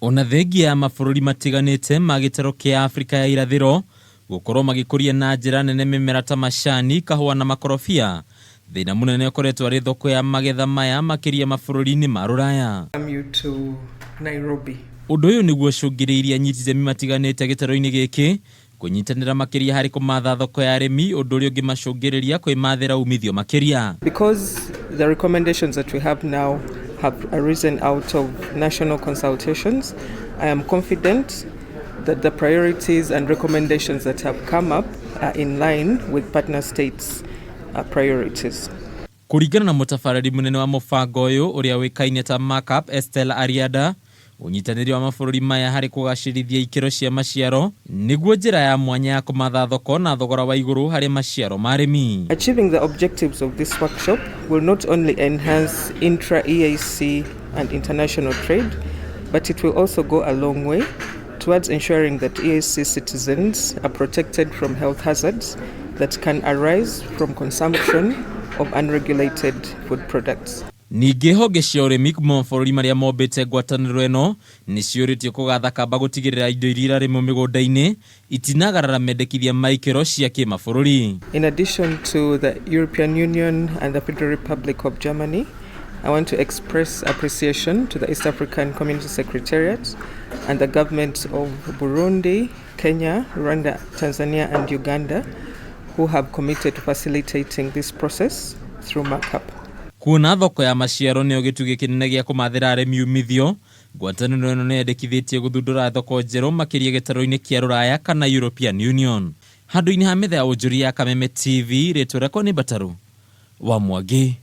Ona thengia mabũrũri matiganĩte ma gĩtarũ kĩa Afrika ya irathĩro gũkorwo magĩkũria na njĩra nene mĩmera ta macani, kahũa na makorobia, thĩna mũnene ũkoretwo arĩ thoko ya magetha maya makĩria mabũrũri-inĩ ma Rũraya. Ũndũ ũyũ nĩguo ũcũngĩrĩirie anyiti itemi matiganĩte gĩtarũ-inĩ gĩkĩ kũnyitanĩra makĩria harĩ kũmatha thoko ya arĩmi, ũndũ ũrĩa ũngĩmacũngĩrĩria kwĩmathĩra umithio makĩria. Because the recommendations that we have now have arisen out of national consultations, I am confident that the priorities and recommendations that have come up are in line with partner states' priorities. Kũringana na mũtabarĩri mũnene wa mũbango ũyũ ũrĩa wĩkaine ta Markup, Estelle Ariada, ũnyitanĩri wa mabũrũri maya harĩ kũgacĩrithia ikĩro cia maciaro nĩguo njĩra ya mwanya ya kũmatha thoko na thogora wa igũrũ harĩ maciaro ma arĩmi. Achieving the objectives of this workshop will not only enhance intra-EAC and international trade, but it will also go a long way towards ensuring that EAC citizens are protected from health hazards that can arise from consumption of unregulated food products. Ningĩ honge cia ũrĩmi kuma mabũrũri marĩa mombĩte ngwatanĩro ĩno nĩ ciũrĩtio kũgatha kamba gũtigĩrĩra indo iria irarĩmwo mĩgũnda-inĩ itinagarara mendekithia ma ikĩro cia kĩmabũrũri. In addition to the European Union and the Federal Republic of Germany, I want to express appreciation to the East African Community Secretariat and the governments of Burundi, Kenya, Rwanda, Tanzania and Uganda who have committed to facilitating this process through Markup. Kuona thoko ya maciaro nĩyo gĩtugĩ kĩnene gĩa kũmathĩra arĩmi umithio, ngwatanĩro ĩno nĩyendekithĩtie gũthundũra thoko njerũ makĩria gĩtarũ-inĩ kĩa Rũraya kana European Union. Handũ-inĩ ha metha ya ũnjũria ya Kameme TV, rĩtwa rĩakwa nĩ Bataru wa Mwangi.